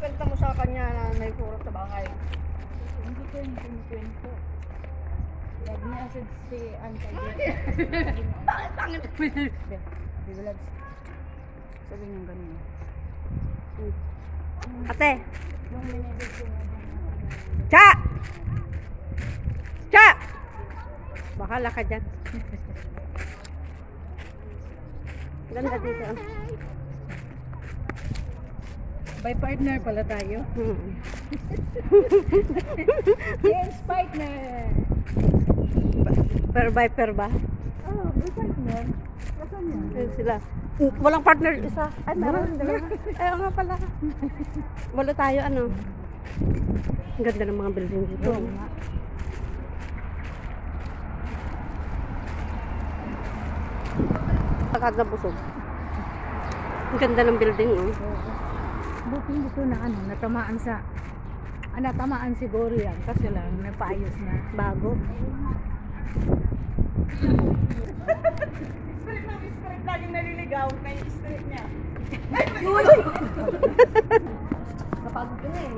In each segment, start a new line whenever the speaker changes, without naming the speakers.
kwenta mo sa kanya na may kurot sa bahay.
Hindi ko yung kwento. Lagi niya asad si Antay.
Bakit pangit?
Bibilags. Sabi niya ganun.
Ate!
Nung minibig ko nga.
Cha! Cha! Bahala ka dyan. Ganda dito.
By partner pala tayo. Yes, partner!
Per by per ba?
Oh, by partner. Kasan yan?
Ayun sila. Walang partner isa. Ay, meron. Ayaw nga pala. Wala tayo ano. Ang ganda ng mga building dito.
Oo nga.
Takad na busog. Ang ganda ng building, oh.
Buti dito na ano, natamaan siguro yan kasi lang napaayos na.
Bago.
Spirit laging naliligaw na yung spirit niya.
Napagod ko na eh.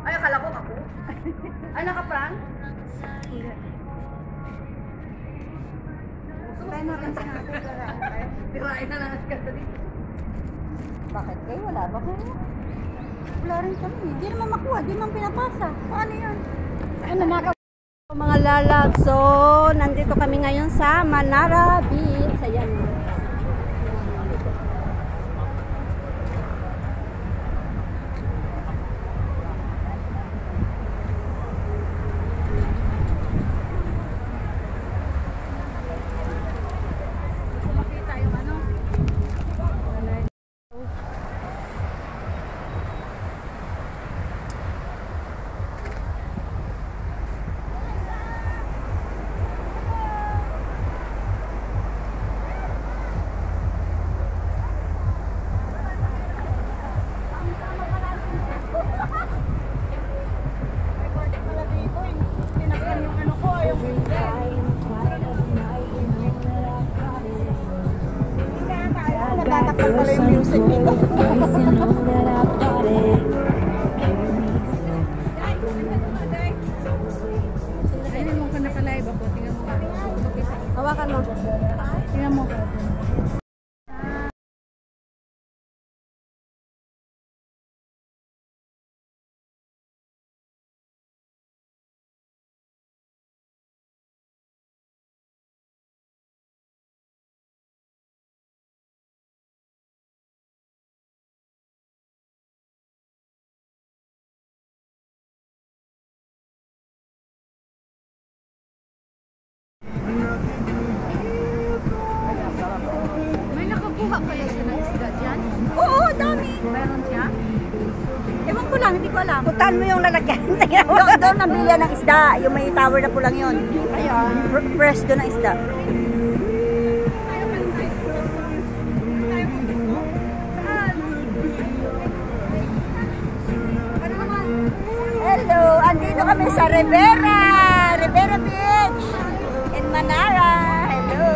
Ay, akala ko ako. Ay, nakaprank? Hindi.
Tayo natin sa natin para ano tayo.
Tirain na lang ka dito.
Bakit kayo? Wala ba kayo? Wala rin kami. Hindi naman makuha. Hindi naman pinapasa. Paano yan? Ay, nanakaw.
Mga lalab, so nandito kami ngayon sa Manara Beach. Ayan.
Makita yung ano.
Natatakal pala yung music dito.
Ayun mo ka naka-live ako. Tingnan mo.
Hawakan mo.
Tingnan mo. May nakakuha kaya siya ng isda dyan?
Oo, dami.
Meron siya?
Ewan ko lang, hindi ko alam.
Putan mo yung lalagyan.
Doon nabili ng isda. Yung may tower na pulang yun.
Ayan.
Fresh doon ng isda. Hello, andito kami sa Rivera Beach in Manara. Hello.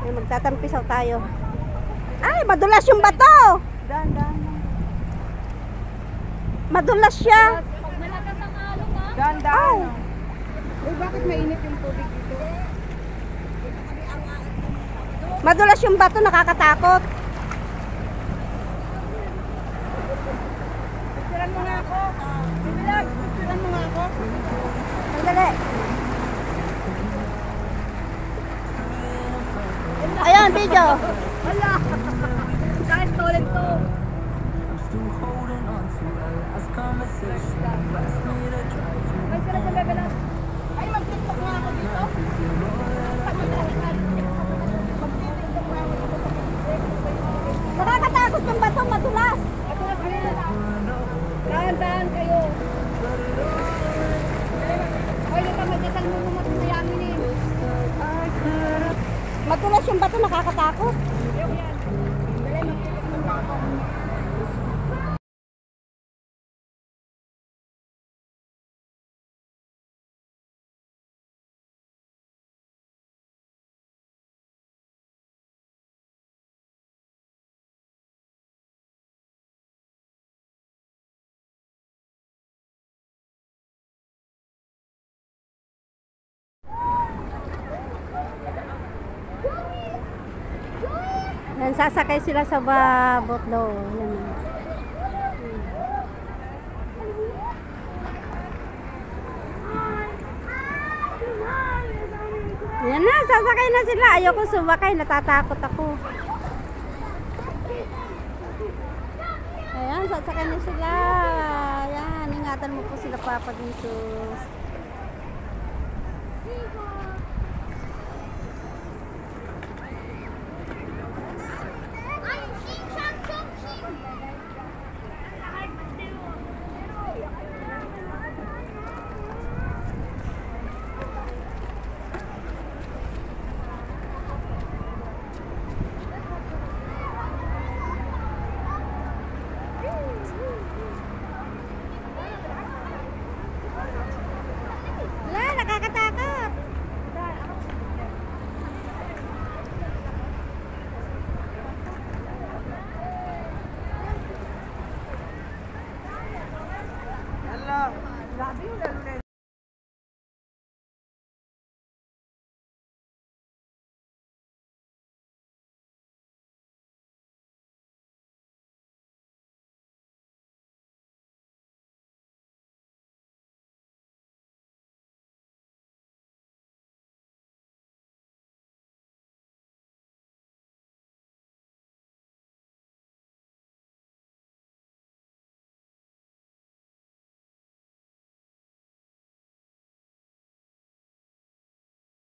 Ay, magtatampisaw tayo. Ay, madulas yung bato.
Dan.
Madulas siya.
Malakas ang alon ha?
Dan.
Uy, bakit mainit yung tubig dito?
Madulas yung bato, nakakatakot.
Picturean mo nga ako. Bibilag, picturean mo nga ako.
Sandali. Ayan, video.
Wala. Guys, toilet to.
Mas ka na sa bebe lang. Ay, mag-tiktok nga ako dito.
Nakakatakot yung bato, madulas.
Matulas kayo. Dahan-dahan kayo. Hoy, di pa magdasal mo mo matutayangin eh.
Madulas yung bato, nakakatakot.
Yung yan. Dali, magtiktok ng bako.
Yan, sasakay sila sa boat daw. Yan. Yan na, sasakay na sila. Ayoko sumakay, natatakot ako. Ayan, sasakay na sila. Ayan, ingatan mo po sila, Papa Jesus.